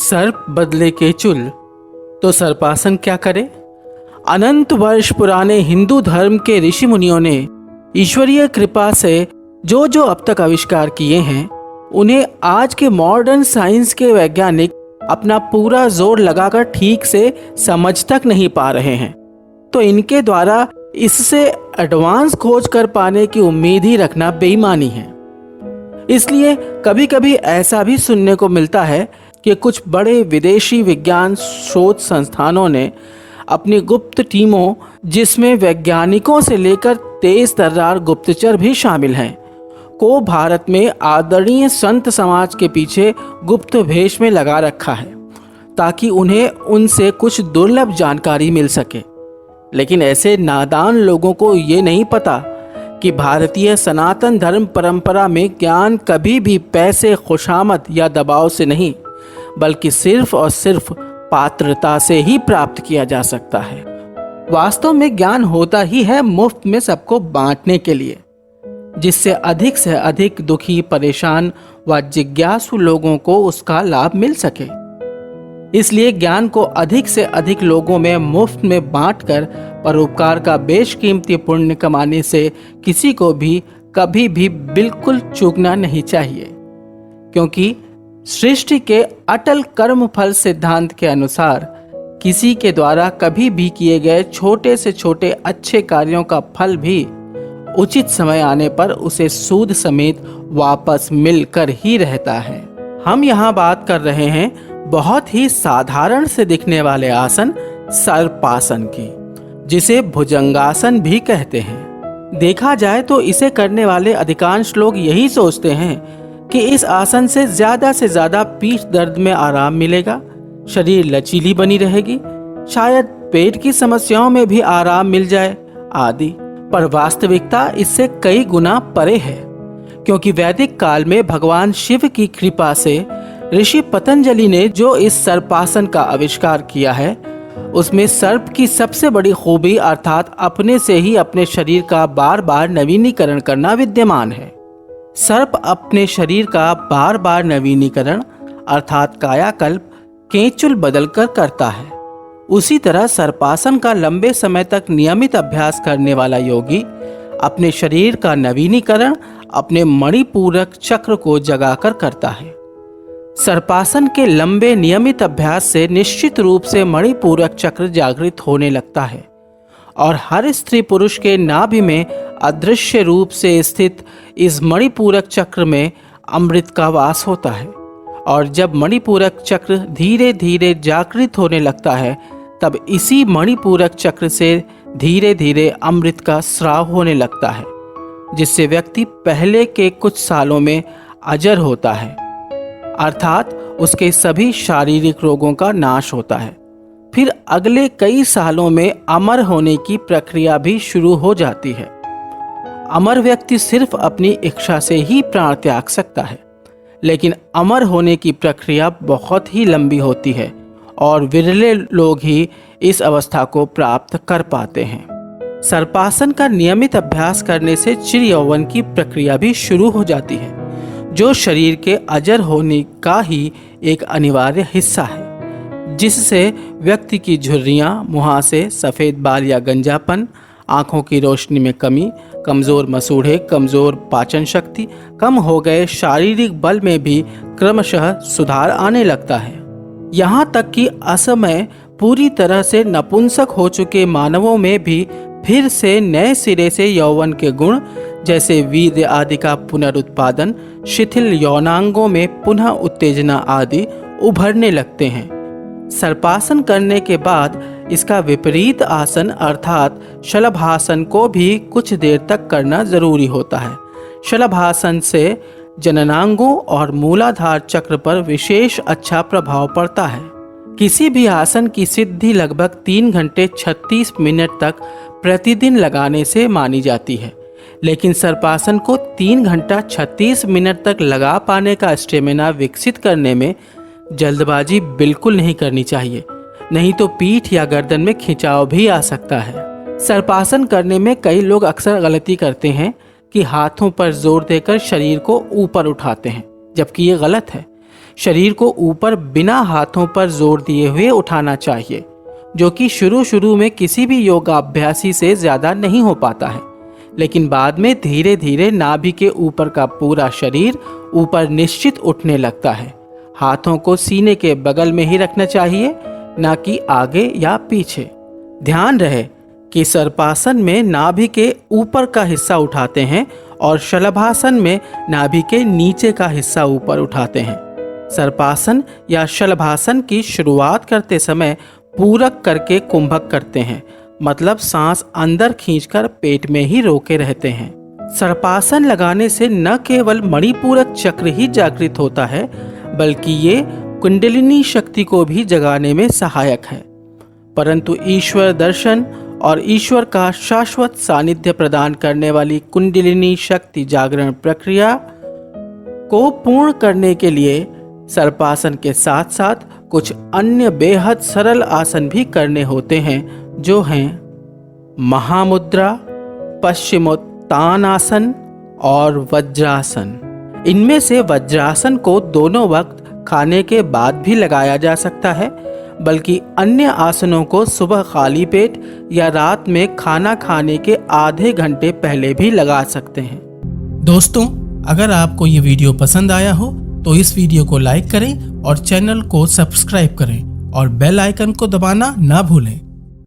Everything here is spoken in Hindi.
सर्प बदले केचुल तो सर्पासन क्या करे। अनंत वर्ष पुराने हिंदू धर्म के ऋषि मुनियों ने ईश्वरीय कृपा से जो जो अब तक आविष्कार किए हैं उन्हें आज के मॉडर्न साइंस के वैज्ञानिक अपना पूरा जोर लगाकर ठीक से समझ तक नहीं पा रहे हैं, तो इनके द्वारा इससे एडवांस खोज कर पाने की उम्मीद ही रखना बेईमानी है। इसलिए कभी कभी ऐसा भी सुनने को मिलता है कि कुछ बड़े विदेशी विज्ञान शोध संस्थानों ने अपनी गुप्त टीमों, जिसमें वैज्ञानिकों से लेकर तेज तर्रार गुप्तचर भी शामिल हैं, को भारत में आदरणीय संत समाज के पीछे गुप्त भेष में लगा रखा है ताकि उन्हें उनसे कुछ दुर्लभ जानकारी मिल सके। लेकिन ऐसे नादान लोगों को ये नहीं पता कि भारतीय सनातन धर्म परंपरा में ज्ञान कभी भी पैसे, खुशामद या दबाव से नहीं, बल्कि सिर्फ और सिर्फ पात्रता से ही प्राप्त किया जा सकता है। वास्तव में ज्ञान होता ही है मुफ्त में सबको बांटने के लिए, जिससे अधिक से अधिक दुखी, परेशान व जिज्ञासु लोगों को उसका लाभ मिल सके। इसलिए ज्ञान को अधिक से अधिक लोगों में मुफ्त में बांटकर परोपकार का बेशकीमती पुण्य कमाने से किसी को भी कभी भी बिल्कुल चूकना नहीं चाहिए, क्योंकि सृष्टि के अटल कर्म फल सिद्धांत के अनुसार किसी के द्वारा कभी भी किए गए छोटे से छोटे अच्छे कार्यों का फल भी उचित समय आने पर उसे सूद समेत वापस मिलकर ही रहता है। हम यहाँ बात कर रहे हैं बहुत ही साधारण से दिखने वाले आसन सर्पासन की, जिसे भुजंगासन भी कहते हैं। देखा जाए तो इसे करने वाले अधिकांश लोग यही सोचते हैं कि इस आसन से ज्यादा पीठ दर्द में आराम मिलेगा, शरीर लचीली बनी रहेगी, शायद पेट की समस्याओं में भी आराम मिल जाए आदि। पर वास्तविकता इससे कई गुना परे है, क्योंकि वैदिक काल में भगवान शिव की कृपा से ऋषि पतंजलि ने जो इस सर्पासन का आविष्कार किया है, उसमें सर्प की सबसे बड़ी खूबी अर्थात अपने से ही अपने शरीर का बार बार नवीनीकरण करना विद्यमान है। सर्प अपने शरीर का बार बार नवीनीकरण अर्थात कायाकल्प केंचुल बदलकर करता है। उसी तरह सर्पासन का लंबे समय तक नियमित अभ्यास करने वाला योगी अपने शरीर का नवीनीकरण अपने मणिपूरक चक्र को जगाकर करता है। सर्पासन के लंबे नियमित अभ्यास से निश्चित रूप से मणिपूरक चक्र जागृत होने लगता है और हर स्त्री पुरुष के नाभि में अदृश्य रूप से स्थित इस मणिपूरक चक्र में अमृत का वास होता है। और जब मणिपूरक चक्र धीरे धीरे जागृत होने लगता है, तब इसी मणिपूरक चक्र से धीरे धीरे अमृत का स्राव होने लगता है, जिससे व्यक्ति पहले के कुछ सालों में अजर होता है, अर्थात उसके सभी शारीरिक रोगों का नाश होता है। फिर अगले कई सालों में अमर होने की प्रक्रिया भी शुरू हो जाती है। अमर व्यक्ति सिर्फ अपनी इच्छा से ही प्राण त्याग सकता है, लेकिन अमर होने की प्रक्रिया बहुत ही लंबी होती है और विरले लोग ही इस अवस्था को प्राप्त कर पाते हैं। सर्पासन का नियमित अभ्यास करने से चिर यौवन की प्रक्रिया भी शुरू हो जाती है, जो शरीर के अजर होने का ही एक अनिवार्य हिस्सा है, जिससे व्यक्ति की झुर्रियाँ, मुहासे, सफ़ेद बाल या गंजापन, आँखों की रोशनी में कमी, कमज़ोर मसूड़े, कमज़ोर पाचन शक्ति, कम हो गए शारीरिक बल में भी क्रमशः सुधार आने लगता है। यहाँ तक कि असमय पूरी तरह से नपुंसक हो चुके मानवों में भी फिर से नए सिरे से यौवन के गुण जैसे वीर्य आदि का पुनरुत्पादन, शिथिल यौनांगों में पुनः उत्तेजना आदि उभरने लगते हैं। सर्पासन करने के बाद इसका विपरीत आसन अर्थात शलभासन को भी कुछ देर तक करना जरूरी होता है। शलभासन से जननांगों और मूलाधार चक्र पर विशेष अच्छा प्रभाव पड़ता है। किसी भी आसन की सिद्धि लगभग 3 घंटे 36 मिनट तक प्रतिदिन लगाने से मानी जाती है, लेकिन सर्पासन को 3 घंटा 36 मिनट तक लगा पाने का स्टेमिना विकसित करने में जल्दबाजी बिल्कुल नहीं करनी चाहिए, नहीं तो पीठ या गर्दन में खिंचाव भी आ सकता है। सर्पासन करने में कई लोग अक्सर गलती करते हैं कि हाथों पर जोर देकर शरीर को ऊपर उठाते हैं, जबकि ये गलत है, शरीर को ऊपर बिना हाथों पर जोर दिए हुए उठाना चाहिए, जो कि शुरू में किसी भी योगाभ्यासी से ज़्यादा नहीं हो पाता है, लेकिन बाद में धीरे धीरे नाभि के ऊपर का पूरा शरीर ऊपर निश्चित उठने लगता है। हाथों को सीने के बगल में ही रखना चाहिए, ना कि आगे या पीछे। ध्यान रहे कि सर्पासन में नाभि के ऊपर का हिस्सा उठाते हैं और शलभासन में नाभि के नीचे का हिस्सा ऊपर उठाते हैं। सर्पासन या शलभासन की शुरुआत करते समय पूरक करके कुंभक करते हैं, मतलब सांस अंदर खींचकर पेट में ही रोके रहते हैं। सर्पासन लगाने से न केवल मणिपूरक चक्र ही जागृत होता है, बल्कि ये कुंडलिनी शक्ति को भी जगाने में सहायक है। परंतु ईश्वर दर्शन और ईश्वर का शाश्वत सानिध्य प्रदान करने वाली कुंडलिनी शक्ति जागरण प्रक्रिया को पूर्ण करने के लिए सर्पासन के साथ साथ कुछ अन्य बेहद सरल आसन भी करने होते हैं, जो हैं महामुद्रा, पश्चिमोत्तानासन और वज्रासन। इनमें से वज्रासन को दोनों वक्त खाने के बाद भी लगाया जा सकता है, बल्कि अन्य आसनों को सुबह खाली पेट या रात में खाना खाने के आधे घंटे पहले भी लगा सकते हैं। दोस्तों, अगर आपको ये वीडियो पसंद आया हो तो इस वीडियो को लाइक करें और चैनल को सब्सक्राइब करें और बेल आइकन को दबाना ना भूलें।